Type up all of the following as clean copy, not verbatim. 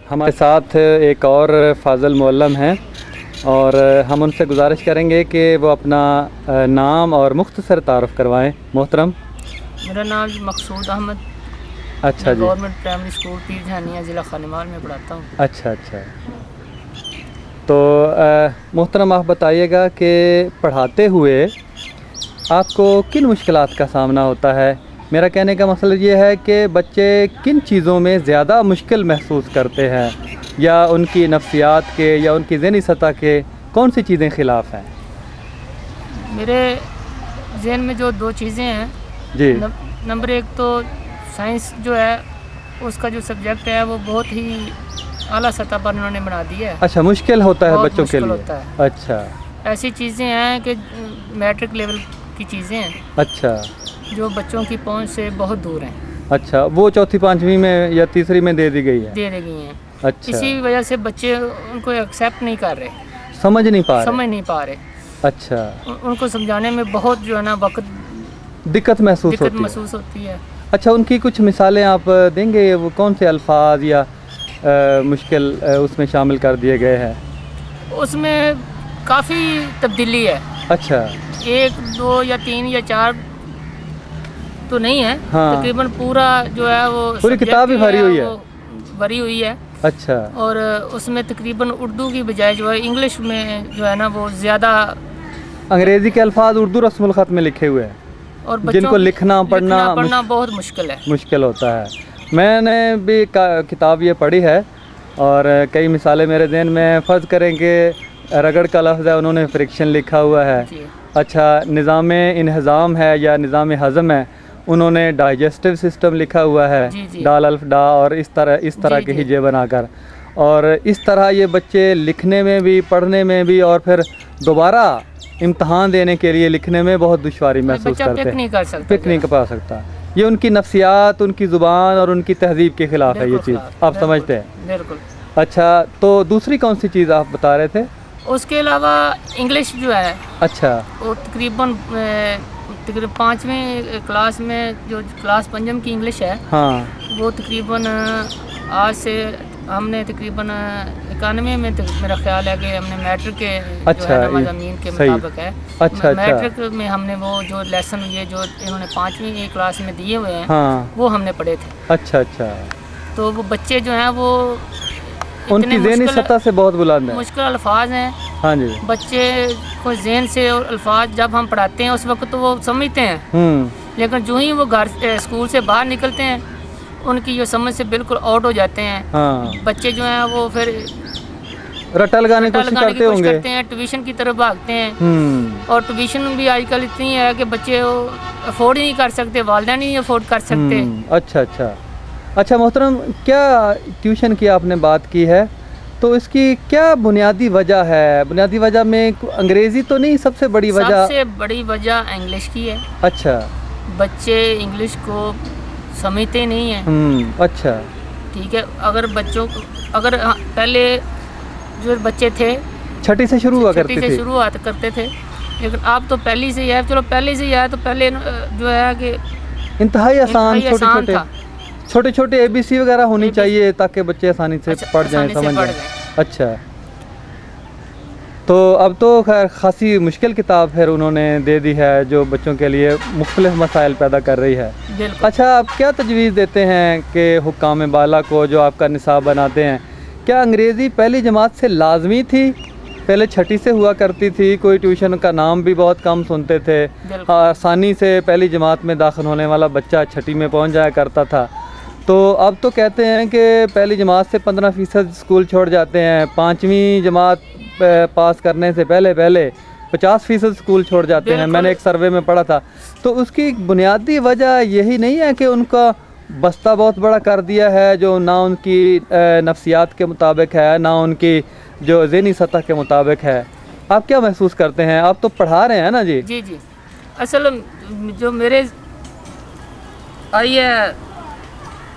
हमारे साथ एक और फाज़ल मुअल्लम हैं और हम उनसे गुजारिश करेंगे कि वो अपना नाम और मुख्तसर तारुफ़ करवाएं। मोहतरम, मेरा नाम मकसूद अहमद। अच्छा जी। गवर्नमेंट प्राइमरी स्कूल पीर झानिया ज़िला खानिमाल में पढ़ाता हूँ। अच्छा अच्छा। तो मोहतरम, आप बताइएगा कि पढ़ाते हुए आपको किन मुश्किलात का सामना होता है। मेरा कहने का मसला ये है कि बच्चे किन चीज़ों में ज़्यादा मुश्किल महसूस करते हैं, या उनकी नफ्सियात के या उनकी ज़हनी सतह के कौन सी चीज़ें ख़िलाफ़ हैं। मेरे जहन में जो दो चीज़ें हैं जी। नंबर एक तो साइंस जो है उसका जो सब्जेक्ट है वो बहुत ही आला सतह पर उन्होंने बना दिया है। अच्छा, मुश्किल होता है बच्चों के लिए। होता है। अच्छा। ऐसी चीज़ें हैं कि मैट्रिक लेवल की चीज़ें हैं। अच्छा। जो बच्चों की पहुंच से बहुत दूर हैं। अच्छा, वो चौथी पाँचवीं में या तीसरी में दे दी गई है। दे गई हैं। अच्छा। इसी वजह से बच्चे उनको एक्सेप्ट नहीं कर रहे, समझ नहीं पा रहे। अच्छा। उनको समझाने में बहुत जो है ना वक्त दिक्कत महसूस होती है। अच्छा, उनकी कुछ मिसालें आप देंगे, वो कौन से अल्फाज या मुश्किल उसमें शामिल कर दिए गए हैं। उसमें काफ़ी तब्दीली है। अच्छा। 1 2 या 3 या 4 तो नहीं है। हाँ। तकरीबन पूरा जो है वो पूरी किताब ही भरी हुई है। अच्छा। और उसमें तकरीबन उर्दू की बजाय जो है इंग्लिश में जो है ना वो ज़्यादा अंग्रेज़ी के अल्फाज उर्दू रस्मुल ख़त में लिखे हुए हैं, और जिनको लिखना पढ़ना बहुत मुश्किल होता है। मैंने भी किताब ये पढ़ी है और कई मिसालें मेरे ज़हन में। फ़र्ज़ करें कि रगड़ का लफ्ज़ है, उन्होंने फ्रिक्शन लिखा हुआ है। अच्छा, निज़ाम इन्हज़ाम है या निज़ाम हज़म है, उन्होंने डाइजेस्टिव सिस्टम लिखा हुआ है। दाल अल्फ डा और इस तरह के हिजे बनाकर। और इस तरह ये बच्चे लिखने में भी, पढ़ने में भी, और फिर दोबारा इम्तहान देने के लिए लिखने में बहुत दुश्वारी महसूस करते हैं। पिक नहीं कर सकता। ये उनकी नफ्सियात, उनकी ज़ुबान और उनकी तहज़ीब के ख़िलाफ़ है ये चीज़, आप समझते हैं। बिल्कुल। अच्छा, तो दूसरी कौन सी चीज़ आप बता रहे थे। उसके अलावा इंग्लिश जो है, अच्छा, वो तकरीबन 5वीं क्लास में जो क्लास पंजम की इंग्लिश है, हाँ, वो तकरीबन आज से हमने तकरीबन 91 में मेरा ख्याल है कि हमने मैट्रिक के जो है मज़ामीन के मुताबिक है। अच्छा। मैट्रिक में हमने वो जो लेसन ये जो इन्होंने 5वीं क्लास में दिए हुए हैं, हाँ, वो हमने पढ़े थे। अच्छा अच्छा। तो वो बच्चे जो हैं वो उनकी ज़हनी सतह से बहुत बुलंद है, मुश्किल अल्फाज हैं। हाँ जी। बच्चे को ज़हन से और अल्फाज जब हम पढ़ाते हैं उस वक्त तो वो समझते हैं, लेकिन जो ही वो स्कूल से बाहर निकलते हैं उनकी जो समझ से बिल्कुल आउट हो जाते हैं। हाँ। बच्चे जो हैं वो फिर रट्टा लगाने की कोशिश करते हैं, ट्यूशन की तरफ भागते हैं। और ट्यूशन भी आजकल इतनी है कि बच्चे अफोर्ड ही नहीं कर सकते, वालिदैन नहीं अफोर्ड कर सकते। अच्छा अच्छा। अच्छा मोहतरम, क्या ट्यूशन की आपने बात की है, तो इसकी क्या बुनियादी वजह है। बुनियादी वजह में अंग्रेज़ी तो नहीं, सबसे बड़ी वजह इंग्लिश की है। अच्छा। बच्चे इंग्लिश को समझते नहीं हैं। अच्छा। ठीक है। अगर बच्चों को पहले जो बच्चे थे छठी से शुरुआत करते थे, लेकिन अब तो पहली से ही है। चलो पहले से ही है तो पहले जो है कि इंतहाई आसान छोटे छोटे ABC वगैरह होनी चाहिए ताकि बच्चे आसानी से पढ़ जाएं, समझ जाएं। अच्छा। तो अब तो खैर खासी मुश्किल किताब फिर उन्होंने दे दी है जो बच्चों के लिए मुख्तलिफ मसाइल पैदा कर रही है। अच्छा, आप क्या तजवीज़ देते हैं कि हुक्काम बाला को जो आपका निसाब बनाते हैं, क्या अंग्रेज़ी पहली जमात से लाजमी थी। पहले छठी से हुआ करती थी, कोई ट्यूशन का नाम भी बहुत कम सुनते थे। आसानी से पहली जमात में दाखिल होने वाला बच्चा छठी में पहुंच जाया करता था। तो अब तो कहते हैं कि पहली जमात से 15% स्कूल छोड़ जाते हैं, 5वीं जमात पास करने से पहले 50% स्कूल छोड़ जाते हैं। मैंने एक सर्वे में पढ़ा था। तो उसकी बुनियादी वजह यही नहीं है कि उनका बस्ता बहुत बड़ा कर दिया है, जो ना उनकी नफ्सियात के मुताबिक है, ना उनकी जो ज़हनी सतह के मुताबिक है। आप क्या महसूस करते हैं। आप तो पढ़ा रहे हैं ना। जी जी जी। असल जो मेरे आई है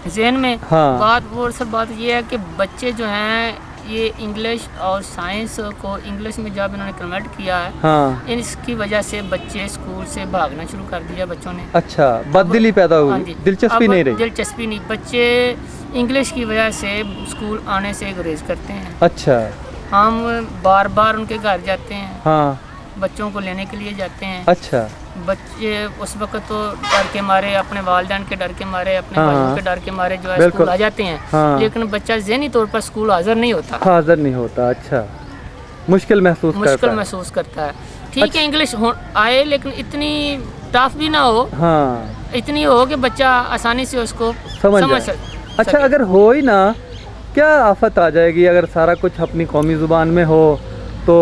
ज़हन में, हाँ, बात ये है कि बच्चे जो हैं ये इंग्लिश और साइंस को इंग्लिश में जब इन्होंने कन्वर्ट किया है, हाँ, इसकी वजह से बच्चे स्कूल से भागना शुरू कर दिया बच्चों ने। अच्छा, बददिली पैदा हुई, दिलचस्पी नहीं रही। बच्चे इंग्लिश की वजह से स्कूल आने से गुरेज करते हैं। अच्छा। हम बार बार उनके घर जाते हैं। हाँ। बच्चों को लेने के लिए जाते हैं। अच्छा। बच्चे उस वक्त तो डर के मारे, अपने वालिदैन के डर के मारे, अपने हाँ, भाइयों के डर के मारे जो है स्कूल आ जाते हैं। हाँ। लेकिन बच्चा ज़हनी तौर पर स्कूल हाजिर नहीं होता। हाजिर नहीं होता। अच्छा, मुश्किल महसूस करता है। ठीक है, इंग्लिश आए लेकिन इतनी टफ भी ना हो। हाँ। इतनी हो कि बच्चा आसानी से उसको समझ सके। अच्छा, अगर हो ही ना, क्या आफत आ जाएगी अगर सारा कुछ अपनी कौमी ज़ुबान में हो? तो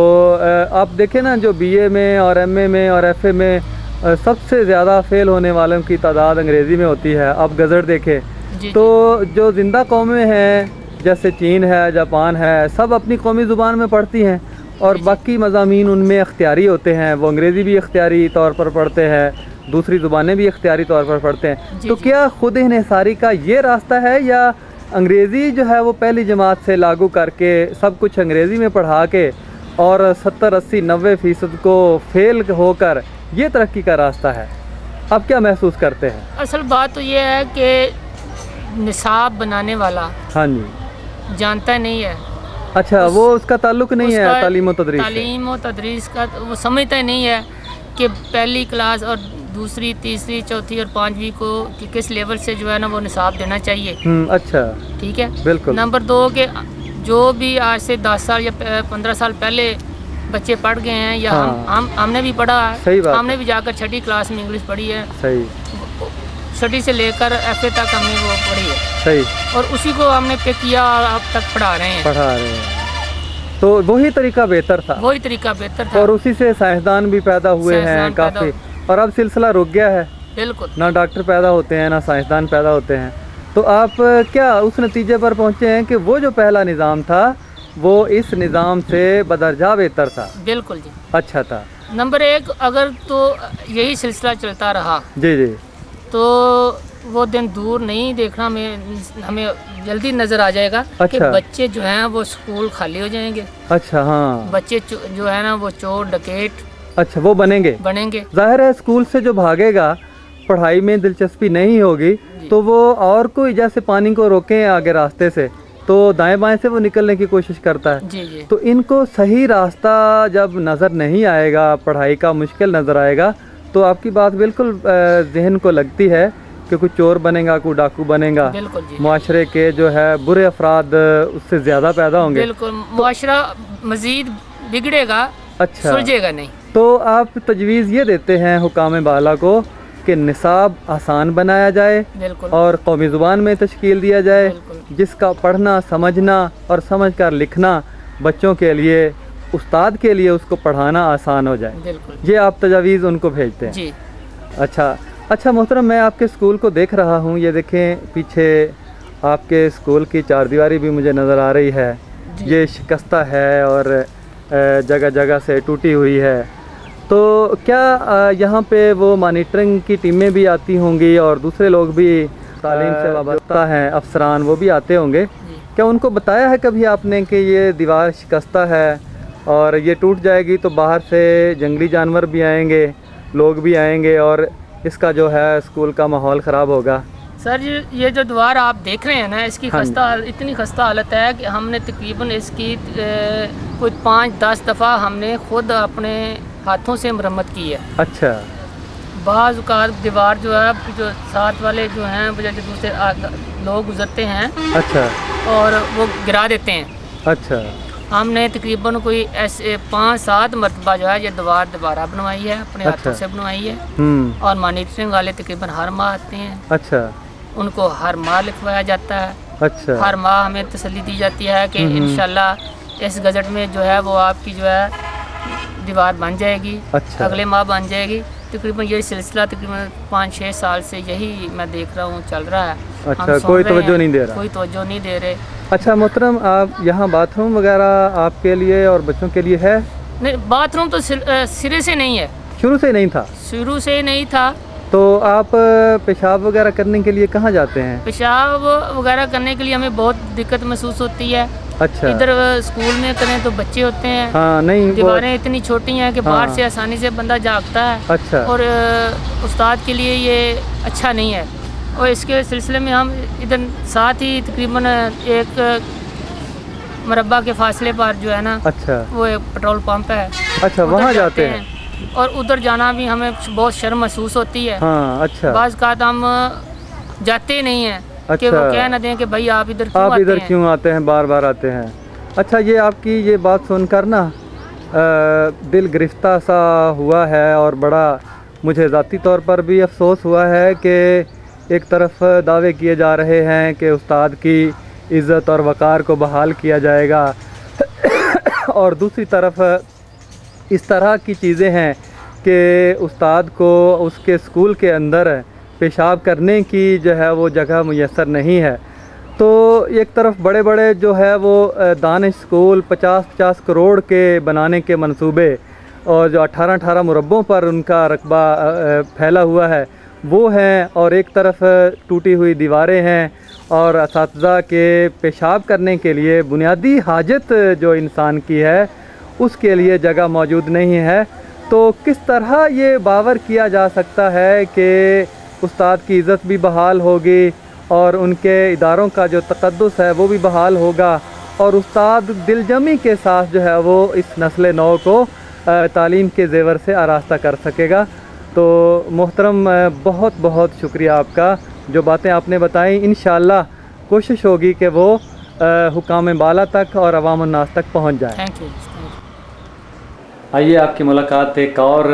आप देखें ना, जो बीए में और एमए में और एफए में सबसे ज़्यादा फेल होने वालों की तादाद अंग्रेज़ी में होती है। आप गज़ट देखें तो जो ज़िंदा कौमें हैं जैसे चीन है, जापान है, सब अपनी कौमी ज़ुबान में पढ़ती हैं और बाकी मज़ामीन उनमें इख्तियारी होते हैं। वो अंग्रेज़ी भी इख्तियारी तौर पर पढ़ते हैं, दूसरी ज़ुबानें भी इख्तियारी तौर पर पढ़ते हैं। तो क्या खुद इन्हिसारी का ये रास्ता है या अंग्रेज़ी जो है वो पहली जमात से लागू करके सब कुछ अंग्रेज़ी में पढ़ा के और 70, 80, 90% को फेल होकर ये तरक्की का रास्ता है? आप क्या महसूस करते हैं? असल बात तो ये है कि निसाब बनाने वाला, हाँ जी, जानता नहीं है। अच्छा, वो उसका ताल्लुक नहीं है तालीम व तदरीस का, वो समझता नहीं है कि पहली क्लास और दूसरी, तीसरी, चौथी और पांचवी को किस लेवल से जो है ना वो निसाब देना चाहिए। अच्छा, ठीक है, बिल्कुल। नंबर 2 के जो भी आज से 10 साल या 15 साल पहले बच्चे पढ़ गए हैं या हमने भी पढ़ा है, हमने भी जाकर 6ठी क्लास में इंग्लिश पढ़ी है। सही। 6ठी से लेकर एफए तक हमने वो पढ़ी है। सही। और उसी को हमने पे किया और अब तक पढ़ा रहे हैं। तो वही तरीका बेहतर था। वही तरीका बेहतर था। और उसी से साइंसदान भी पैदा हुए हैं काफ़ी, और अब सिलसिला रुक गया है। बिल्कुल। ना डॉक्टर पैदा होते हैं, ना साइंसदान पैदा होते हैं। तो आप क्या उस नतीजे पर पहुँचे हैं कि वो जो पहला निज़ाम था वो इस निज़ाम से बदरजा बेहतर था? बिल्कुल जी, अच्छा था। नंबर 1, अगर तो यही सिलसिला चलता रहा जी जी तो वो दिन दूर नहीं देखना, हमें जल्दी नज़र आ जाएगा। अच्छा। कि बच्चे जो हैं वो स्कूल खाली हो जाएंगे। अच्छा, हाँ। बच्चे जो है ना वो चोर डकैत, अच्छा, वो बनेंगे। जाहिर है स्कूल से जो भागेगा, पढ़ाई में दिलचस्पी नहीं होगी, तो वो और कोई जैसे पानी को रोके आगे रास्ते से तो दाएं बाएं से वो निकलने की कोशिश करता है। जी जी। तो इनको सही रास्ता जब नज़र नहीं आएगा, पढ़ाई का मुश्किल नज़र आएगा, तो आपकी बात बिल्कुल जहन को लगती है कि कोई चोर बनेगा, कोई डाकू बनेगा, मुआशरे के जो है बुरे अफराद उससे ज़्यादा पैदा होंगे। बिल्कुल, मुआशरा मज़ीद बिगड़ेगा, अच्छा, सुलझेगा नहीं। तो आप तजवीज़ ये देते हैं हुकाम बाला को कि निसाब आसान बनाया जाए और कौमी ज़ुबान में तश्कील दिया जाए, जिसका पढ़ना, समझना और समझकर लिखना बच्चों के लिए, उस्ताद के लिए उसको पढ़ाना आसान हो जाए। ये आप तजावीज़ उनको भेजते हैं जी। अच्छा मोहतरम, मैं आपके स्कूल को देख रहा हूँ। ये देखें, पीछे आपके स्कूल की चारदीवारी भी मुझे नज़र आ रही है। ये शिकस्ता है और जगह जगह से टूटी हुई है। तो क्या यहाँ पे वो मॉनिटरिंग की टीमें भी आती होंगी और दूसरे लोग भी तालीम से वाबस्ता हैं, अफसरान, वो भी आते होंगे? क्या उनको बताया है कभी आपने कि ये दीवार शिकस्ता है और ये टूट जाएगी तो बाहर से जंगली जानवर भी आएंगे, लोग भी आएंगे और इसका जो है स्कूल का माहौल ख़राब होगा? सर, ये जो दीवार आप देख रहे हैं ना, इसकी इतनी खस्ता हालत है कि हमने तकरीबन इसकी कुछ 5-10 दफ़ा हमने खुद अपने हाथों से मरम्मत की है। अच्छा। बाज़ औक़ात दीवार जो है, जो साथ वाले जो हैं, जो दूसरे लोग गुजरते हैं, अच्छा, और वो गिरा देते हैं। अच्छा। हमने तकरीबन कोई ऐसे 5-7 मरतबा जो है ये दीवार दोबारा बनवाई है, अपने हाथों से बनवाई है। और मॉनिटरिंग वाले तकरीबन हर माह आते हैं। अच्छा। उनको हर माह लिखवाया जाता है। अच्छा। हर माह हमें तसल्ली दी जाती है कि इंशाल्लाह इस गज़ट में जो है वो आपकी जो है दीवार बन जाएगी। अच्छा। अगले माह बन जाएगी। तकरीबन यही सिलसिला तकरीबन 5-6 साल से यही मैं देख रहा हूँ चल रहा है। अच्छा, कोई तवज्जो नहीं दे रहा? कोई तवज्जो नहीं दे रहे। अच्छा मोहतरम, आप यहाँ बाथरूम वगैरह आपके लिए और बच्चों के लिए है? नहीं, बाथरूम तो सिरे से नहीं है। शुरू से नहीं था? शुरू से नहीं था। तो आप पेशाब वगैरह करने के लिए कहाँ जाते हैं? पेशाब वगैरह करने के लिए हमें बहुत दिक्कत महसूस होती है। अच्छा। इधर स्कूल में करें तो बच्चे होते हैं। हाँ, नहीं, दीवारें इतनी छोटी हैं कि बाहर से आसानी से बंदा जागता है। अच्छा। और उस्ताद के लिए ये अच्छा नहीं है। और इसके सिलसिले में हम इधर साथ ही तकरीबन एक मरबा के फासले पर जो है ना, अच्छा, वो एक पेट्रोल पंप है। अच्छा, वहाँ जाते हैं और उधर जाना भी हमें बहुत शर्म महसूस होती है। हाँ, अच्छा। बाज़ का हम जाते नहीं हैं। अच्छा। कि वो कह ना दें कि भाई आप इधर क्यों आते हैं, बार बार आते हैं। अच्छा, ये आपकी ये बात सुनकर ना दिल गिरफ्ता सा हुआ है और बड़ा मुझे ज़ाती तौर पर भी अफसोस हुआ है कि एक तरफ दावे किए जा रहे हैं कि उस्ताद की इज़्ज़त और वक़ार को बहाल किया जाएगा और दूसरी तरफ इस तरह की चीज़ें हैं कि उस्ताद को उसके स्कूल के अंदर पेशाब करने की जो है वो जगह मुयस्सर नहीं है। तो एक तरफ बड़े बड़े जो है वो दानिश स्कूल 50-50 करोड़ के बनाने के मंसूबे और जो 18-18 मुरब्बों पर उनका रकबा फैला हुआ है वो हैं, और एक तरफ टूटी हुई दीवारें हैं और असातिज़ा के पेशाब करने के लिए बुनियादी हाजत जो इंसान की है उसके लिए जगह मौजूद नहीं है। तो किस तरह ये बावर किया जा सकता है कि उस्ताद की इज़्ज़त भी बहाल होगी और उनके इदारों का जो तक़द्दुस है वो भी बहाल होगा और उस्ताद दिलजमी के साथ जो है वो इस नस्ल नौ को तालीम के ज़ेवर से आरास्ता कर सकेगा। तो मोहतरम, बहुत बहुत शुक्रिया आपका, जो बातें आपने बताई इंशाअल्लाह कोशिश होगी कि वो हुकाम बाला तक और अवाम उन्नास तक पहुँच जाए। Thank you. आइए आपकी मुलाकात एक और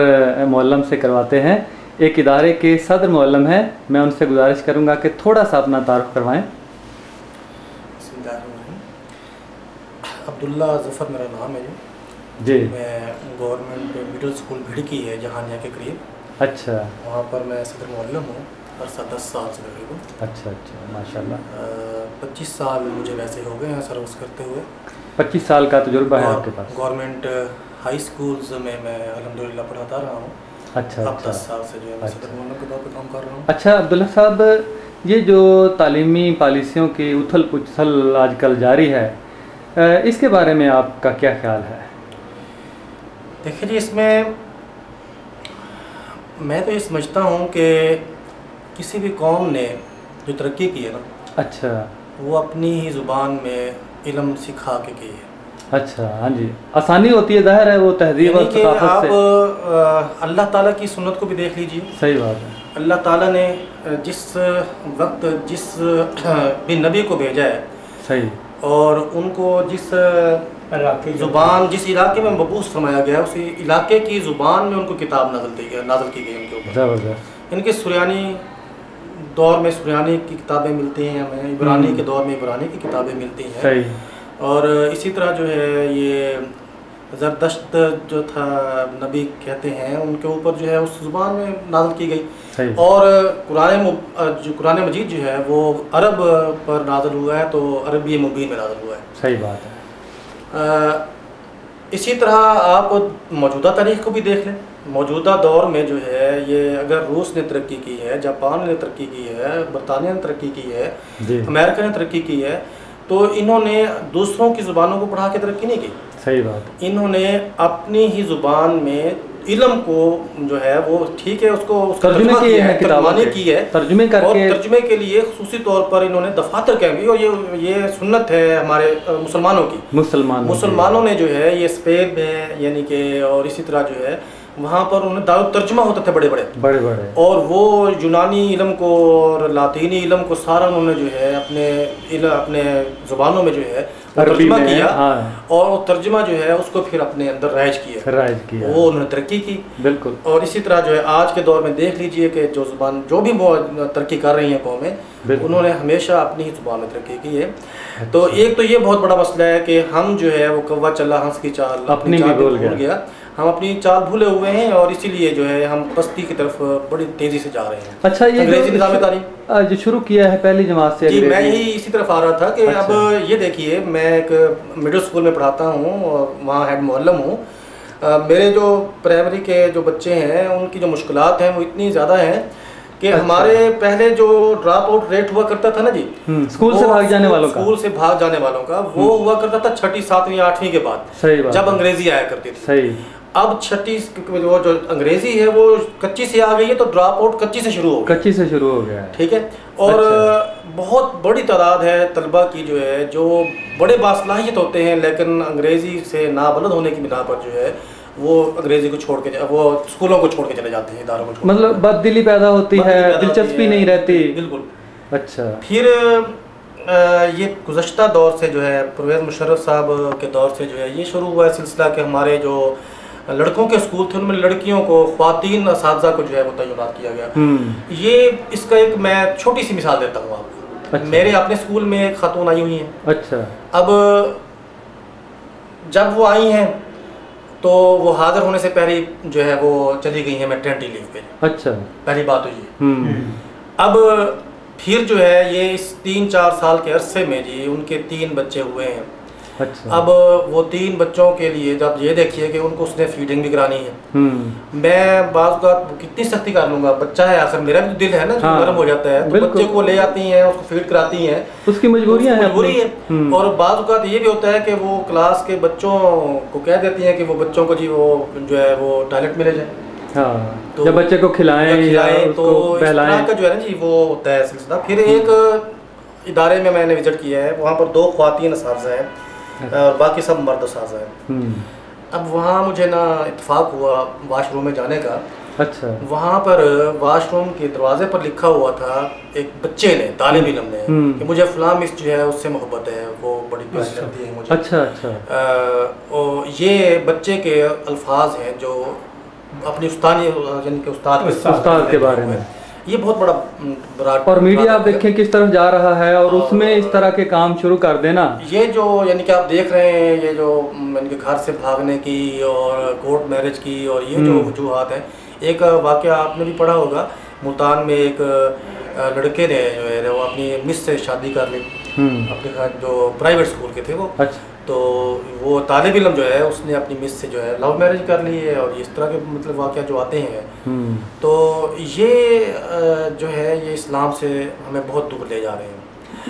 मुअल्लम से करवाते हैं। एक इदारे के सदर मुअल्लम हैं, मैं उनसे गुजारिश करूंगा कि थोड़ा सा अपना तारुफ करवाएं। अब्दुल्ला ज़फ़र मेरा नाम है जी। मैं गवर्नमेंट मिडिल स्कूल भिड़की है जहानिया के करीब। अच्छा। वहाँ पर मैं सदर मुअल्लम हूँ और 10 साल से तकरीबन। अच्छा अच्छा, माशाल्लाह। 25 साल मुझे वैसे हो गए हैं सर्विस करते हुए। 25 साल का तजुर्बा है आपके पास। गवर्नमेंट हाई स्कूल्स में मैं अल्हम्दुलिल्लाह पढ़ाता रहा हूँ। अच्छा। अब 10 साल से जो है मैं सदर मुअल्लम के तौर पर काम कर रहा हूँ। अच्छा अब्दुल्ला साहब, ये जो तालीमी पॉलिसियों की उथल पुथल आजकल जारी है, इसके बारे में आपका क्या ख्याल है? देखिए जी, इसमें मैं तो ये समझता हूँ कि किसी भी कौम ने जो तरक्की की है ना, अच्छा, वो अपनी ही ज़ुबान में इल्म सिखा के की है। अच्छा, हाँ जी, आसानी होती है, जाहिर है वो तहजीब और सकाफत से। आप अल्लाह ताला की सुन्नत को भी देख लीजिए। सही बात है। अल्लाह ताला ने जिस वक्त जिस भी नबी को भेजा है, सही, और उनको जिस ज़ुबान जिस इलाके में मबूस फरमाया गया है उसी इलाके की ज़ुबान में उनको किताब नाज़िल की गई उनके ऊपर। ज़बरदस्त। इनके सुरयानी दौर में सुरयानी की किताबें मिलती हैं हमें, इब्रानी के दौर में इब्रानी की किताबें मिलती हैं। सही। और इसी तरह जो है ये ज़रदश्त जो था नबी कहते हैं, उनके ऊपर जो है उस ज़ुबान में नाज़िल की गई। और कुरान मजीद जो है वो अरब पर नाज़िल हुआ है, तो अरबी मुबीन में नाज़िल हुआ है। सही बात है। इसी तरह आप मौजूदा तारीख़ को भी देख लें। मौजूदा दौर में जो है ये अगर रूस ने तरक्की की है, जापान ने तरक्की की है, बरतानिया ने तरक्की की है, अमेरिका ने तरक्की की है, तो इन्होंने दूसरों की ज़ुबानों को पढ़ा के तरक्की नहीं की। सही बात। इन्होंने अपनी ही ज़ुबान में इल्म को जो है वो ठीक है उसको तर्जुमे की है, तर्जुमे करके, और तर्जुमे के लिए खुसूसी तौर पर इन्होंने दफातर कैंप, और ये सुन्नत है हमारे मुसलमानों की। मुसलमानों ने जो है ये स्पेन में यानी कि और इसी तरह जो है वहाँ पर उन्हें दारुल तर्जुमा होते थे बड़े बड़े, और वो यूनानी इल्म को और लातीनी इल्म को सारा उन्होंने जो है अपने ज़ुबानों में जो है तर्जुमा किया। हाँ। और तर्जुमा जो है उसको फिर अपने अंदर राइज किया, वो उन्होंने तरक्की की। बिल्कुल। और इसी तरह जो है आज के दौर में देख लीजिए कि जो ज़ुबान जो भी तरक्की कर रही हैं कौमें, उन्होंने हमेशा अपनी ही ज़ुबान में तरक्की की है। अच्छा। तो एक तो ये बहुत बड़ा मसला है कि हम जो है वो कौवा चला हंस की चाल अपनी चाल भूल गया, हम अपनी चाल भूले हुए हैं और इसीलिए जो है हम पस्ती की तरफ बड़ी तेज़ी से जा रहे हैं। अच्छा, ये अंग्रेजी निज़ाम तालीम जो शुरू किया है पहली जमात से, जी मैं यही इसी तरफ आ रहा था कि अच्छा। अब ये देखिए, मैं एक मिडिल स्कूल में पढ़ाता हूँ और वहाँ हेड मुअल्लम हूँ। मेरे जो प्राइमरी के जो बच्चे हैं उनकी जो मुश्किलात हैं वो इतनी ज़्यादा हैं कि अच्छा। हमारे पहले जो ड्रॉप आउट रेट हुआ करता था ना जी, स्कूल से भाग जाने वालों का वो हुआ करता था 6ठी 7वीं 8वीं के बाद, जब अंग्रेजी आया करती थी। सही। अब छठी वो जो अंग्रेजी है वो कच्ची से आ गई है, तो ड्रॉप आउट कच्ची से शुरू हो गया, कच्ची से शुरू हो गया है। ठीक है। और बहुत बड़ी तादाद है तलबा की जो है, जो बड़े बासलाहियत होते हैं लेकिन अंग्रेजी से नाबलद होने की बिना पर जो है वो अंग्रेजी को छोड़ के, वो स्कूलों को छोड़ के चले जाते हैं, इदारों को छोड़, मतलब बददिली पैदा होती है, दिलचस्पी नहीं रहती। बिल्कुल। अच्छा, फिर ये गुज़श्ता दौर से जो है, परवेज़ मुशर्रफ साहब के दौर से जो है ये शुरू हुआ है सिलसिला कि हमारे जो लड़कों के स्कूल थे उनमें लड़कियों को, ख्वातीन असातिज़ा को जो है वो तयनात किया गया। ये इसका एक मैं छोटी सी मिसाल देता हूँ आपको। अच्छा। मेरे अपने स्कूल में एक खातून आई हुई हैं। अच्छा। अब जब वो आई हैं तो वो हाजिर होने से पहले जो है वो चली गई हैं मैटरनिटी लीव पे। अच्छा। पहली बात तो ये। अब फिर जो है ये इस 3-4 साल के अरसे में जी उनके 3 बच्चे हुए हैं। अच्छा। अब वो 3 बच्चों के लिए जब ये देखिए कि उनको उसने फीडिंग भी करानी है, मैं बात का कितनी सख्ती कर लूँगा, बच्चा है आखिर, मेरा भी दिल है ना, जो नरम हो जाता है, तो बच्चे को ले आती हैं, उसको फीड कराती हैं, उसकी मजबूरी है। और बात का ये भी होता है कि वो क्लास के बच्चों को कह देती हैं कि वो बच्चों को जी वो जो है वो टॉयलेट में ले जाए। हाँ, तो जब बच्चे को खिलाएं तो इस तरह का जो है ना जी वो होता है सिलसिला। फिर एक इदारे में मैंने विजिट किया है, वहाँ पर 2 ख्वातीन असातिज़ा हैं, बाकी सब मर्द असातिज़ा हैं। अब वहाँ मुझे ना इत्तेफाक हुआ वाशरूम में जाने का। अच्छा। वहाँ पर वाशरूम के दरवाजे पर लिखा हुआ था एक बच्चे ने, तालिब इल्म ने, कि मुझे फलां मिस जो है उससे मोहब्बत है, वो बड़ी प्यारी लगती है मुझे। अच्छा अच्छा। ये बच्चे के अल्फाज हैं जो अपनी उस्ताद के बारे में, ये बहुत बड़ा और मीडिया आप देखें किस तरफ जा रहा है, और उसमें इस तरह के काम शुरू कर देना, ये जो यानी कि आप देख रहे हैं, ये जो यानी कि घर से भागने की और कोर्ट मैरिज की और ये जो वजूहात हैं। एक वाक़या आपने भी पढ़ा होगा, मुल्तान में एक लड़के ने जो है वो अपनी मिस से शादी कर ली, अपने जो प्राइवेट स्कूल के थे वो। अच्छा। तो वो तालिब इल्म जो है उसने अपनी मिस से जो है लव मैरिज कर ली है, और इस तरह के मतलब वाक़या जो आते हैं, तो ये जो है ये इस्लाम से हमें बहुत दूर ले जा रहे हैं।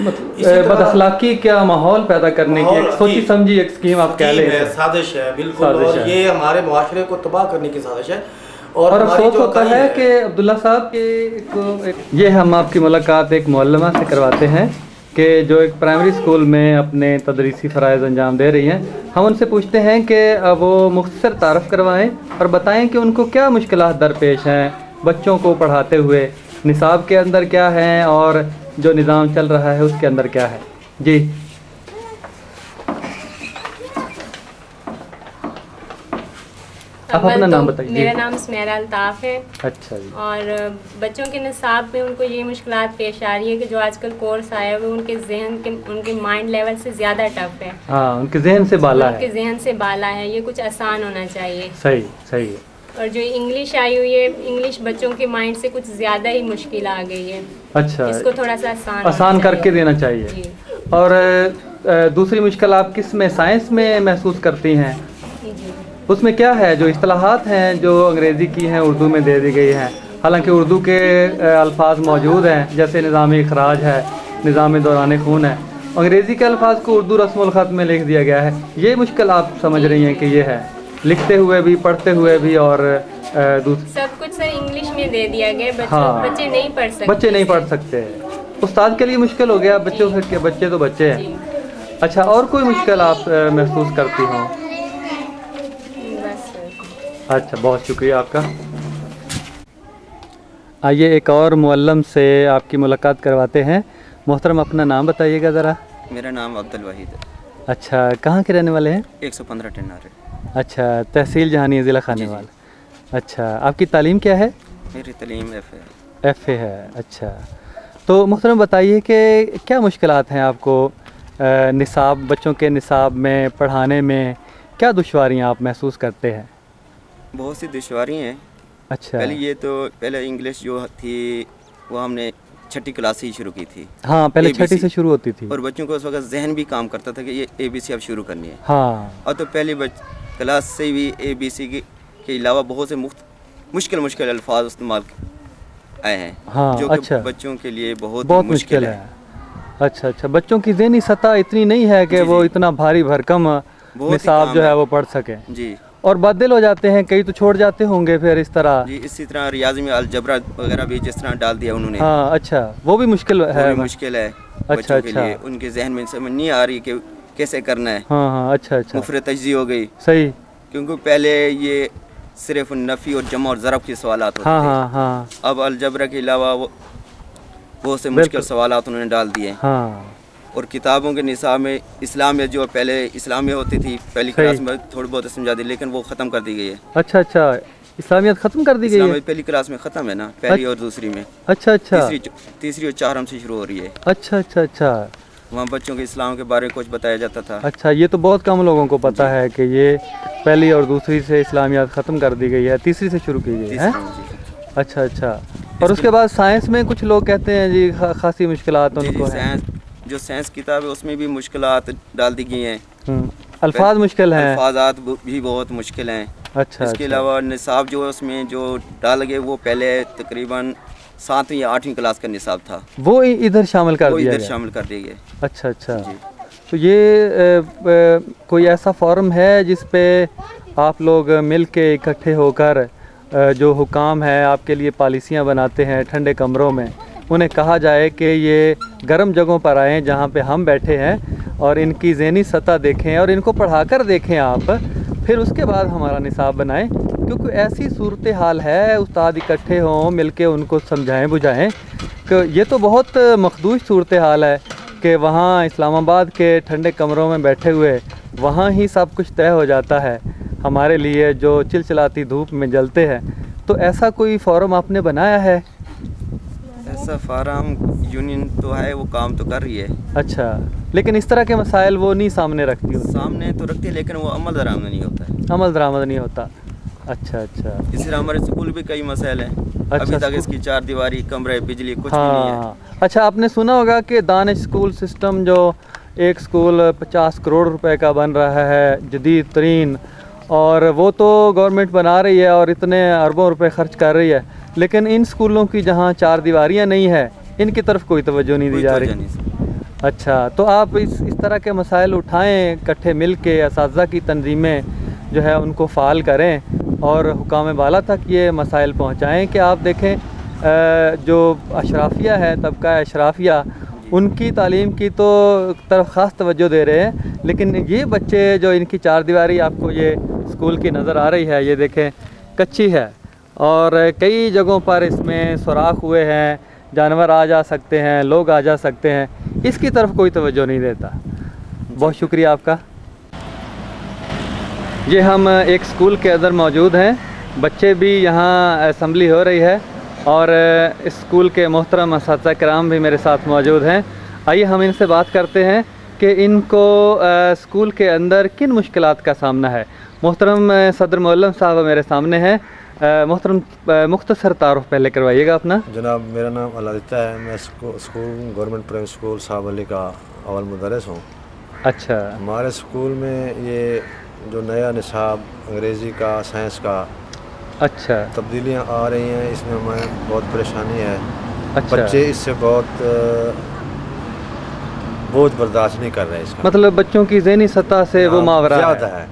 मतलब बदअखलाकी क्या माहौल पैदा करने की एक सोची समझी एक स्कीम आप कह लें, साजिश है बिल्कुल, और ये हमारे मुआशरे को तबाह करने की साजिश है। और अफसोस होता है कि अब्दुल्ला साहब के ये हम आपकी मुलाकात एक मुअल्लिमा से करवाते हैं कि जो एक प्राइमरी स्कूल में अपने तदरीसी फ़राइज़ अंजाम दे रही हैं। हम उनसे पूछते हैं कि वो मुख्तसर तारफ़ करवाएं और बताएं कि उनको क्या मुश्किलात दरपेश हैं बच्चों को पढ़ाते हुए, निसाब के अंदर क्या हैं और जो निज़ाम चल रहा है उसके अंदर क्या है। जी आप अपना नाम बताइए। मेरा नाम सुमेरा अल्ताफ़ है। अच्छा जी। और बच्चों के निसाब में उनको ये मुश्किलात पेश आ रही है कि जो आजकल कोर्स आया है वो उनके जहन के, उनके माइंड लेवल से ज़्यादा टफ है। हाँ, उनके जहन से बाला है, उनके जहन से बाला है, ये कुछ आसान होना चाहिए। सही सही है। और जो इंग्लिश आई हुई है, इंग्लिश बच्चों के माइंड से कुछ ज़्यादा ही मुश्किल आ गई है। अच्छा, इसको थोड़ा सा आसान करके देना चाहिए। और दूसरी मुश्किल आप किस में, साइंस में महसूस करती हैं? उसमें क्या है, जो इस्तिलाहात हैं जो अंग्रेज़ी की हैं उर्दू में दे दी गई हैं, हालांकि उर्दू के अल्फाज मौजूद हैं, जैसे निज़ाम इखराज है, निज़ाम दौरान खून है, अंग्रेज़ी के अल्फाज को उर्दू रस्मुल ख़त में लिख दिया गया है। ये मुश्किल आप समझ रही हैं कि ये है, लिखते हुए भी, पढ़ते हुए भी, और सब कुछ सर इंग्लिश में दे दिया गया। हाँ, बच्चे नहीं पढ़ सकते, बच्चे नहीं पढ़ सकते। उस्ताद के लिए मुश्किल हो गया, बच्चों के बच्चे तो बच्चे हैं। अच्छा, और कोई मुश्किल आप महसूस करती हों? अच्छा, बहुत शुक्रिया आपका। आइए एक और मुअल्लम से आपकी मुलाकात करवाते हैं। मोहतरम अपना नाम बताइएगा ज़रा। मेरा नाम अब्दुल वहीद है। अच्छा, कहाँ के रहने वाले हैं? 115 टेनारे। अच्छा, तहसील जहानिया ज़िला खानेवाल। अच्छा, आपकी तालीम क्या है? मेरी तालीम FA है। अच्छा, तो मोहतरम बताइए कि क्या मुश्किलात हैं आपको निसाब, बच्चों के निसाब में पढ़ाने में क्या दुश्वारियाँ आप महसूस करते हैं? बहुत सी दुश्वारी हैं। अच्छा। पहले इंग्लिश जो थी वो हमने छठी क्लास से ही शुरू की थी। हाँ, पहले छठी से शुरू होती थी, और बच्चों को उस वक्त जहन भी काम करता था कि ये ABC अब शुरू करनी है। हाँ। और तो पहली क्लास से भी ABC के अलावा बहुत से मुश्किल अल्फाज इस्तेमाल आए हैं। हाँ, जो अच्छा, बच्चों के लिए बहुत मुश्किल है। अच्छा, बच्चों की ज़हनी सतह इतनी नहीं है कि वो इतना भारी भरकम निसाब जो है वो पढ़ सकें। जी। और बादल हो जाते हैं, कई तो छोड़ जाते होंगे फिर इस तरह जी। इसी तरह रियाजी में अलजबरा वगैरह भी जिस तरह डाल दिया उन्होंने। हाँ अच्छा, वो भी मुश्किल है। मुश्किल है अच्छा बच्चों के लिए, उनके जहन में समझ नहीं आ रही कि कैसे करना है। हाँ हाँ अच्छा अच्छा, मुफरत तजज़ी हो गई। सही, क्योंकि पहले ये सिर्फ नफ़ी और जमा और ज़रब के सवालात होते थे। हाँ हाँ, अब अलजबरा के अलावा वो से मुश्किल सवालात उन्होंने डाल दिए। हाँ। और किताबों के निसाब में इस्लाम में जो पहले इस्लाम में होती थी पहली क्लास में थोड़ी बहुत समझा दी, लेकिन वो ख़त्म कर दी गई है। अच्छा अच्छा, इस्लामियत ख़त्म कर दी गई है। पहली क्लास में ख़त्म है ना, पहली और दूसरी में। अच्छा अच्छा, तीसरी और चौथी से शुरू हो रही है। अच्छा अच्छा अच्छा, वहाँ बच्चों के इस्लाम के बारे में कुछ बताया जाता था। अच्छा, ये तो बहुत कम लोगों को पता है कि ये पहली और दूसरी से इस्लामियत ख़त्म कर दी गई है, तीसरी से शुरू की गई है। अच्छा अच्छा, और उसके बाद साइंस में कुछ लोग कहते हैं जी खासी मुश्किलात उनको हैं। जो साइंस किताब है उसमें भी मुश्किलात डाल दी गई हैं। अल्फाज मुश्किल हैं, अल्फाजात भी बहुत मुश्किल हैं। अच्छा, इसके अलावा निसाब जो है उसमें जो डाल गए वो पहले तकरीबन 7वीं या 8वीं क्लास का निसाब था, वो इधर शामिल कर दिया इधर शामिल कर दिए गए। अच्छा अच्छा, तो ये कोई ऐसा फॉरम है जिस पे आप लोग मिल के इकट्ठे होकर जो हुकाम है आपके लिए पॉलिसियाँ बनाते हैं ठंडे कमरों में, उन्हें कहा जाए कि ये गर्म जगहों पर आएँ जहाँ पे हम बैठे हैं और इनकी ज़हनी सतह देखें और इनको पढ़ाकर देखें आप, फिर उसके बाद हमारा निसाब बनाएं, क्योंकि ऐसी सूरत हाल है, उस्ताद इकट्ठे हों मिल के उनको समझाएं बुझाएं कि ये तो बहुत मखदूश सूरत हाल है कि वहाँ इस्लामाबाद के ठंडे कमरों में बैठे हुए वहाँ ही सब कुछ तय हो जाता है हमारे लिए जो चिलचिलाती धूप में जलते हैं। तो ऐसा कोई फोरम आपने बनाया है? ऐसा फार्म यूनियन तो है, वो काम तो कर रही है। अच्छा, लेकिन इस तरह के मसाइल वो नहीं सामने रखती? सामने तो रखती है लेकिन वो अमल दरामद नहीं होता है। अमल दरामद नहीं होता, अच्छा अच्छा। इस तरह हमारे स्कूल भी कई मसाइल हैं। अच्छा, अभी तक इसकी 4 दीवारी, कमरे, बिजली कुछ भी नहीं है। अच्छा, आपने सुना होगा कि दानिश स्कूल सिस्टम जो एक स्कूल 50 करोड़ रुपए का बन रहा है जदीद तरीन, और वो तो गवर्नमेंट बना रही है और इतने अरबों रुपए खर्च कर रही है, लेकिन इन स्कूलों की जहाँ 4 दीवारियाँ नहीं है इनकी तरफ कोई तवज्जो नहीं दी जा रही। अच्छा, तो आप इस तरह के मसाइल उठाएं, इकट्ठे मिल के असातिज़ा की तंजीमें जो है उनको फ़ाल करें और हुकाम बाला तक ये मसाइल पहुँचाएँ कि आप देखें जो अशराफिया है, तबका अशराफिया, उनकी तालीम की तो तरफ ख़ास तवज्जो दे रहे हैं, लेकिन ये बच्चे जो इनकी 4 दीवारी आपको ये स्कूल की नज़र आ रही है, ये देखें कच्ची है और कई जगहों पर इसमें सुराख हुए हैं, जानवर आ जा सकते हैं, लोग आ जा सकते हैं, इसकी तरफ कोई तवज्जो नहीं देता। बहुत शुक्रिया आपका। ये हम एक स्कूल के अंदर मौजूद हैं, बच्चे भी यहाँ असम्बली हो रही है और इस स्कूल के मोहतरम असातिज़ा किराम भी मेरे साथ मौजूद हैं। आइए हम इनसे बात करते हैं कि इनको स्कूल के अंदर किन मुश्किलात का सामना है। मोहतरम सदर मुअल्लिम साहब मेरे सामने हैं। मोहतरम मुख्तसर तारुफ पहले करवाइएगा अपना। जनाब, मेरा नाम अलादित्य है, मैं स्कूल गवर्नमेंट प्राइमरी स्कूल साहब अली का अव्वल मुदर्रिस हूँ। अच्छा, हमारे स्कूल में ये जो नया निसाब अंग्रेज़ी का, साइंस का, अच्छा, तब्दीलियाँ आ रही हैं, इसमें हमें बहुत परेशानी है। अच्छा, बच्चे इससे बहुत बोझ बर्दाश्त नहीं कर रहे हैं। इसका मतलब बच्चों की ज़हनी सतह से वो मावरा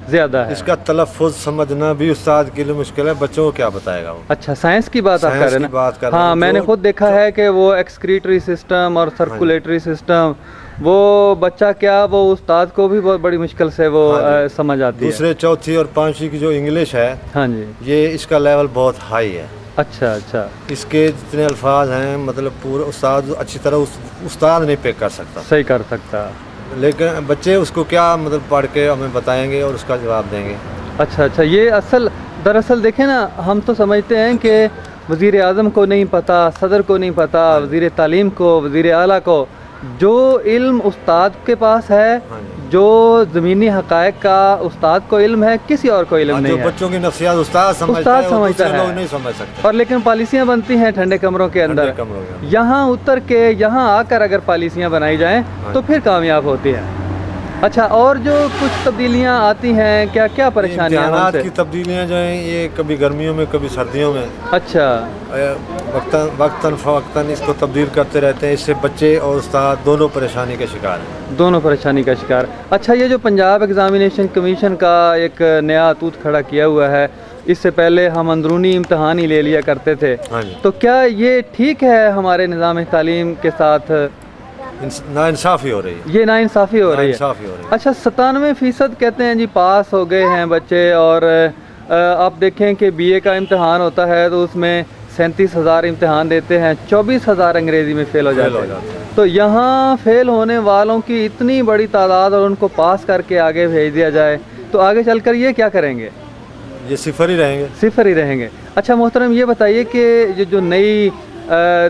ज़्यादा है। इसका तलफ़्फ़ुज़ समझना भी उस्ताद के लिए मुश्किल है, बच्चों को क्या बताएगा वो। अच्छा, साइंस की बात आप कर रहे हैं? हाँ, मैंने खुद देखा है कि वो एक्सक्रीटरी सिस्टम और सर्कुलेटरी सिस्टम, वो बच्चा क्या, वो उस्ताद को भी बहुत बड़ी मुश्किल से वो समझ आती है। दूसरे, चौथी और 5वीं की जो इंग्लिश है, हाँ जी, ये इसका लेवल बहुत हाई है। अच्छा अच्छा, इसके जितने अल्फाज हैं मतलब पूरा उस्ताद अच्छी तरह उस्ताद नहीं पे कर सकता, सही कर सकता, लेकिन बच्चे उसको क्या मतलब पढ़ के हमें बताएंगे और उसका जवाब देंगे। अच्छा अच्छा, ये दरअसल देखें ना, हम तो समझते हैं कि वज़ीर आज़म को नहीं पता, सदर को नहीं पता, वज़ीर तालीम को, वज़ीर आला को, जो इल्म उस्ताद के पास है, जो ज़मीनी हक़ाइक़ का उस्ताद को इल्म है, किसी और को इल्म नहीं है। बच्चों की नफ्सियात उस्ताद समझता है, लोग नहीं समझ सकते। और लेकिन पॉलिसियाँ बनती हैं ठंडे कमरों के अंदर, यहाँ उतर के यहाँ आकर अगर पॉलिसियाँ बनाई जाएँ तो फिर कामयाब होती है। अच्छा, और जो कुछ तब्दीलियाँ आती हैं, क्या क्या परेशानियाँ की तब्दीलियाँ जो हैं, ये कभी गर्मियों में कभी सर्दियों में। अच्छा, वक्तन इसको तब्दील करते रहते हैं, इससे बच्चे और उस्ताद दोनों परेशानी का शिकार हैं। दोनों परेशानी का शिकार। अच्छा, ये जो पंजाब एग्ज़ामिनेशन कमीशन का एक नया अतूत खड़ा किया हुआ है, इससे पहले हम अंदरूनी इम्तहान ही ले लिया करते थे, तो क्या ये ठीक है हमारे निज़ाम तालीम के साथ? नाइंसाफ़ी हो रही है, ये नाइंसाफ़ी हो रही है। अच्छा, 97% कहते हैं जी पास हो गए हैं बच्चे, और आप देखें कि बीए का इम्तहान होता है तो उसमें 37,000 इम्तहान देते हैं, 24,000 अंग्रेज़ी में फ़ेल हो जाते हैं। तो यहाँ फ़ेल होने वालों की इतनी बड़ी तादाद और उनको पास करके आगे भेज दिया जाए, तो आगे चलकर ये क्या करेंगे? ये सिफर ही रहेंगे, सिफर ही रहेंगे। अच्छा मोहतरम, ये बताइए कि जो नई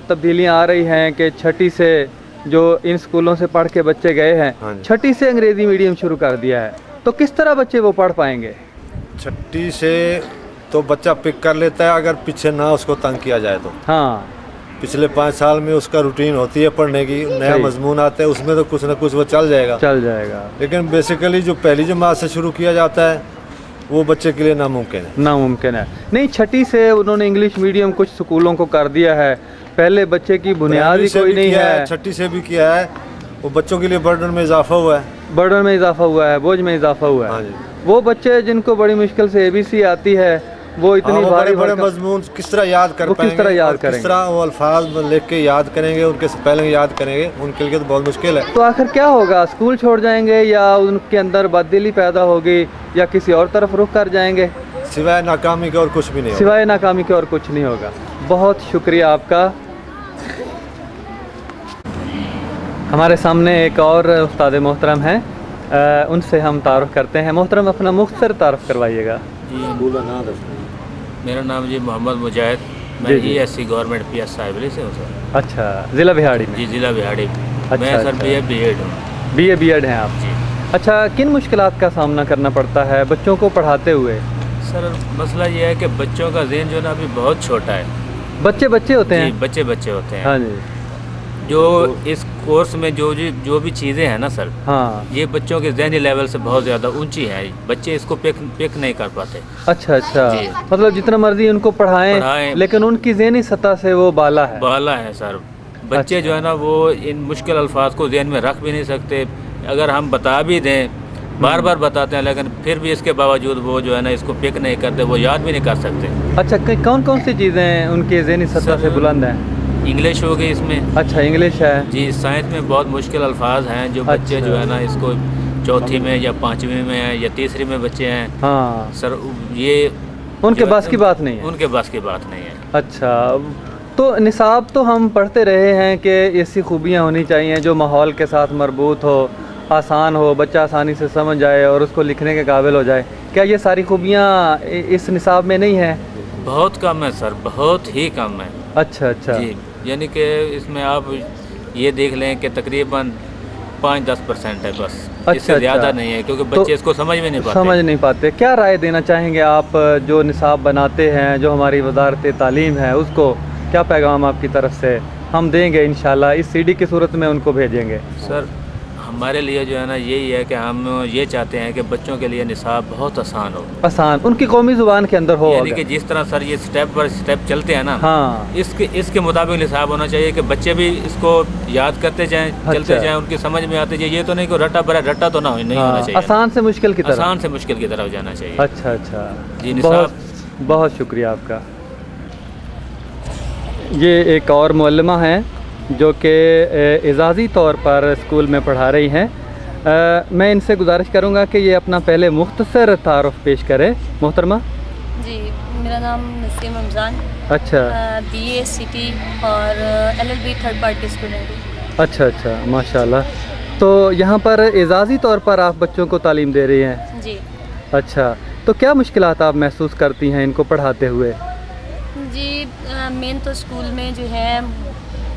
तब्दीलियाँ आ रही हैं कि छठी से जो इन स्कूलों से पढ़ के बच्चे गए हैं, छठी से अंग्रेज़ी मीडियम शुरू कर दिया है, तो किस तरह बच्चे वो पढ़ पाएंगे? छठी से तो बच्चा पिक कर लेता है अगर पीछे ना उसको तंग किया जाए तो। हाँ, पिछले 5 साल में उसका रूटीन होती है पढ़ने की, नया मजमून आता है, उसमें तो कुछ ना कुछ वो चल जाएगा। लेकिन बेसिकली जो पहली जमात से शुरू किया जाता है वो बच्चे के लिए नामुमकिन है। नहीं, छठी से उन्होंने इंग्लिश मीडियम कुछ स्कूलों को कर दिया है, पहले बच्चे की बुनियाद ही कोई नहीं है। छठी से भी किया है, वो बच्चों के लिए बर्डन में इजाफा हुआ है, बोझ में इजाफा हुआ है। वो बच्चे जिनको बड़ी मुश्किल से ABC आती है, वो इतनी भारी बड़े मजमून किस तरह याद कर पाएंगे, किस तरह याद करेंगे, किस तरह वो अल्फाज लिख के याद करेंगे, उनके स्पेलिंग याद करेंगे, उनके लिए तो बहुत मुश्किल है। तो आखिर क्या होगा? स्कूल छोड़ जाएंगे या उनके अंदर बददिली पैदा होगी या किसी और तरफ रुख कर जाएंगे? सिवाय नाकामी के और कुछ भी नहीं होगा। सिवाय नाकामी के और कुछ नहीं होगा। बहुत शुक्रिया आपका। हमारे सामने एक और उस्ताद मोहतरम हैं, उनसे हम तारुफ करते हैं। मोहतरम, अपना मुख्तसर तारुफ करवाइएगा। मेरा नाम जी मोहम्मद मुजाहिद, मैं ESC गवर्नमेंट PS साहिबली से हूँ सर। अच्छा, ज़िला बिहाड़ी में? जी, ज़िला बिहाड़ी। अच्छा, मैं सर BA B.Ed हूँ। BA B.Ed हैं आप जी? अच्छा, किन मुश्किलात का सामना करना पड़ता है बच्चों को पढ़ाते हुए? सर मसला ये है कि बच्चों का ज़हन जो ना अभी बहुत छोटा है। बच्चे होते हैं? बच्चे होते हैं। हाँ जी। जो इस कोर्स में जो भी चीज़ें हैं ना सर, हाँ, ये बच्चों के ज़हनी लेवल से बहुत ज़्यादा ऊंची है, बच्चे इसको पिक नहीं कर पाते। अच्छा, मतलब जितना मर्जी उनको पढ़ाएं, लेकिन उनकी ज़हनी सतह से वो बाला है सर। बच्चे जो है ना वो इन मुश्किल अल्फाज को ज़हन में रख भी नहीं सकते। अगर हम बता भी दें, बार बार बताते हैं, लेकिन फिर भी इसके बावजूद वो जो है ना इसको पिक नहीं करते, वो याद भी नहीं कर सकते। अच्छा, कौन कौन सी चीज़ें उनकी ज़हनी सतह से बुलंद हैं? इंग्लिश हो गई इसमें। अच्छा, इंग्लिश है जी। साइंस में बहुत मुश्किल अल्फाज हैं जो बच्चे जो है ना इसको चौथी में या 5वीं में है या 3री में बच्चे हैं। हाँ सर, ये उनके बस की बात नहीं है। उनके बस की बात नहीं है। अच्छा, तो निसाब तो हम पढ़ते रहे हैं कि ऐसी खूबियाँ होनी चाहिए जो माहौल के साथ मरबूत हो, आसान हो, बच्चा आसानी से समझ जाए और उसको लिखने के काबिल हो जाए। क्या ये सारी खूबियाँ इस निसाब में नहीं है? बहुत कम है सर, बहुत ही कम है। अच्छा जी, यानी कि इसमें आप ये देख लें कि तकरीबन 5-10% है बस। इससे ज़्यादा नहीं है, क्योंकि बच्चे इसको समझ नहीं पाते। क्या राय देना चाहेंगे आप जो निसाब बनाते हैं, जो हमारी वजारत तालीम है, उसको क्या पैगाम आपकी तरफ से हम देंगे? इंशाल्लाह इस CD की सूरत में उनको भेजेंगे। सर, हमारे लिए जो है ना यही है कि हम ये चाहते हैं कि बच्चों के लिए निसाब बहुत आसान हो, उनकी कौमी ज़ुबान के अंदर हो। यानी कि जिस तरह सर ये स्टेप बाय स्टेप चलते हैं ना, हाँ, इसके मुताबिक निसाब होना चाहिए कि बच्चे भी इसको याद करते जाएं, चलते जाएं, उनकी समझ में आते जाए। ये तो नहीं कि रट्टा तो नहीं होना चाहिए। आसान से मुश्किल की तरफ जाना चाहिए। अच्छा जी, निसाब। बहुत शुक्रिया आपका। ये एक और मुअल्लिमा हैं जो कि एजाज़ी तौर पर स्कूल में पढ़ा रही हैं। मैं इनसे गुजारिश करूंगा कि ये अपना पहले मुख्तसर तारुफ पेश करें। मोहतरमा जी, मेरा नाम नसीम रमज़ान। अच्छा, BA CT और LLB 3rd पार्टी स्टूडेंट। अच्छा, माशाल्लाह। तो यहाँ पर एजाज़ी तौर पर आप बच्चों को तालीम दे रही हैं? जी। अच्छा, तो क्या मुश्किलात आप महसूस करती हैं इनको पढ़ाते हुए? जी, मेन तो स्कूल में जो है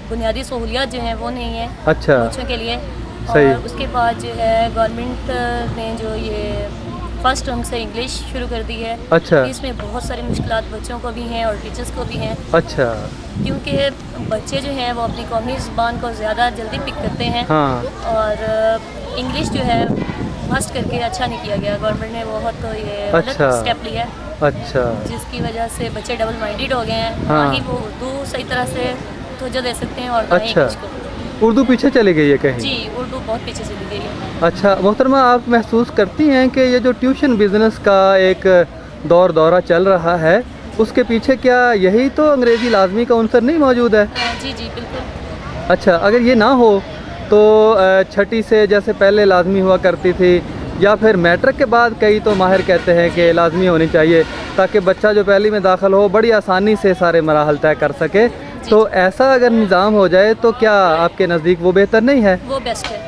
बुनियादी सहूलियात जो हैं वो नहीं है अच्छा बच्चों के लिए। सही। और उसके बाद जो है गवर्नमेंट ने जो ये फर्स्ट टर्म से इंग्लिश शुरू कर दी है। अच्छा। इसमें बहुत सारी मुश्किलात बच्चों को भी हैं और टीचर्स को भी हैं। अच्छा। क्योंकि बच्चे जो हैं वो अपनी कौमी ज़ुबान को ज़्यादा जल्दी पिक करते हैं। हाँ। और इंग्लिश जो है फर्स्ट करके अच्छा नहीं किया गया। गवर्नमेंट ने बहुत ये अच्छा स्टेप लिया है, अच्छा, जिसकी वजह से बच्चे डबल माइंडेड हो गए हैं। हाँ। ही वो उर्दू सही तरह से तवज्जो दे सकते हैं और अच्छा, उर्दू पीछे चली गई है कहीं? जी, उर्दू बहुत पीछे चली गई है। अच्छा मोहतरमा, आप महसूस करती हैं कि ये जो ट्यूशन बिजनेस का एक दौरा चल रहा है, उसके पीछे क्या यही तो अंग्रेज़ी लाजमी का उनसर नहीं मौजूद है? जी जी बिल्कुल। अच्छा, अगर ये ना हो तो छठी से जैसे पहले लाजमी हुआ करती थी, या फिर मैट्रिक के बाद कई तो माहिर कहते हैं कि लाजमी होनी चाहिए, ताकि बच्चा जो पहली में दाखिल हो बड़ी आसानी से सारे मराहल तय कर सके, तो ऐसा अगर निज़ाम हो जाए तो क्या आपके नज़दीक वो बेहतर नहीं है? वो बेस्ट है।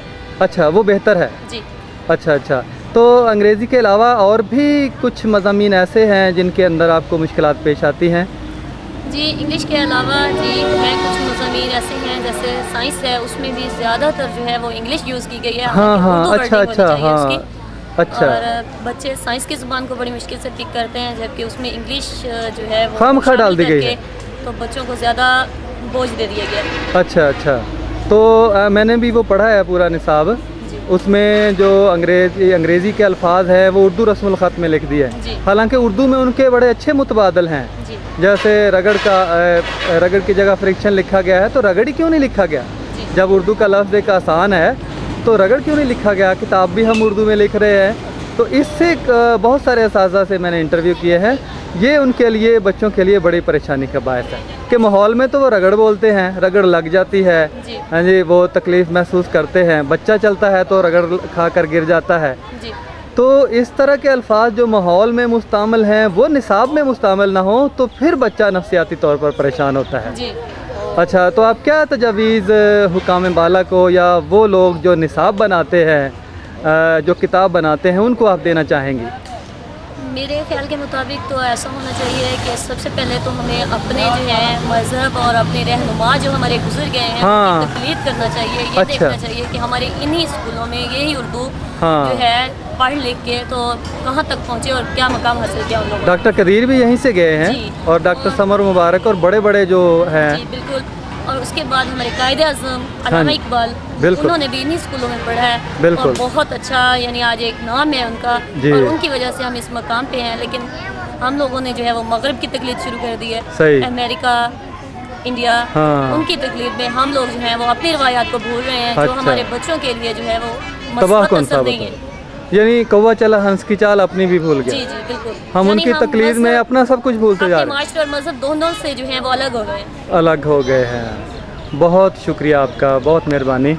अच्छा, वो बेहतर है जी। अच्छा अच्छा, तो अंग्रेज़ी के अलावा और भी कुछ मज़ामीन ऐसे हैं जिनके अंदर आपको मुश्किलात पेश आती हैं? जी, इंग्लिश के अलावा जी हैं कुछ मज़ामीन ऐसे हैं, जैसे साइंस है, उसमें भी ज़्यादातर जो है वो इंग्लिश यूज़ की गई है। हाँ हाँ, अच्छा अच्छा, हाँ अच्छा। और बच्चे साइंस की ज़ुबान को बड़ी मुश्किल से टिक करते हैं, जबकि उसमें इंग्लिश जो है वो खामखा डाल दी गई है, तो बच्चों को ज़्यादा बोझ दे दिया गया। अच्छा अच्छा, तो मैंने भी वो पढ़ा है पूरा निसाब, उसमें जो अंग्रेज़ी के अल्फाज है वो उर्दू रस्मुल ख़त में लिख दिया है। हालांकि उर्दू में उनके बड़े अच्छे मुतबादल हैं, जैसे रगड़ की जगह फ्रिक्शन लिखा गया है, तो रगड़ ही क्यों नहीं लिखा गया? जब उर्दू का लफ्ज़ एक आसान है तो रगड़ क्यों नहीं लिखा गया? किताब भी हम उर्दू में लिख रहे हैं, तो इससे बहुत सारे असातिज़ा से मैंने इंटरव्यू किए हैं, ये उनके लिए, बच्चों के लिए बड़ी परेशानी का बायस है कि माहौल में तो वो रगड़ बोलते हैं, रगड़ लग जाती है, हाँ जी, वो तकलीफ़ महसूस करते हैं, बच्चा चलता है तो रगड़ खा कर गिर जाता है। तो इस तरह के अल्फाज जो माहौल में मुस्तामल हैं वो निसाब में मुस्तामल ना हो तो फिर बच्चा नफ्सियाती तौर पर परेशान होता है। अच्छा, तो आप क्या तजावीज़ हुकाम बाला को या वो लोग जो निसाब बनाते हैं, जो किताब बनाते हैं, उनको आप देना चाहेंगी? मेरे ख्याल के मुताबिक तो ऐसा होना चाहिए कि सबसे पहले तो हमें अपने जो है मज़हब और अपने रहनुमा जो हमारे गुजर गए हैं, हाँ, उनकी तकलीद करना चाहिए। ये देखना चाहिए कि हमारे इन्हीं स्कूलों में यही उर्दू जो है पढ़ लिख के तो कहाँ तक पहुँचे और क्या मकाम हासिल किया उन लोगों ने। डॉक्टर कदीर भी यहीं से गए हैं और डॉक्टर समर मुबारक और बड़े बड़े जो हैं। जी बिल्कुल, और उसके बाद हमारे कायदे आज़म अल्लामा इकबाल, उन्होंने भी इन्हीं स्कूलों में पढ़ा है और बहुत अच्छा, यानी आज एक नाम है उनका, और उनकी वजह से हम इस मकाम पे हैं। लेकिन हम लोगों ने जो है वो मगरब की तकलीद शुरू कर दी है, अमेरिका, इंडिया, उनकी तकलीद में हम लोग जो है वो अपनी रवायात को भूल रहे हैं, जो हमारे बच्चों के लिए जो है वो मसलत नहीं है। यानी कौवा चला हंस की चाल अपनी भी भूल गए। जी जी बिल्कुल, हम उनकी तकलीद में अपना सब कुछ भूलते जा रहे हैं। माशरे और मजहब दोनों से जो है वो अलग हो गए हैं। बहुत शुक्रिया आपका, बहुत मेहरबानी।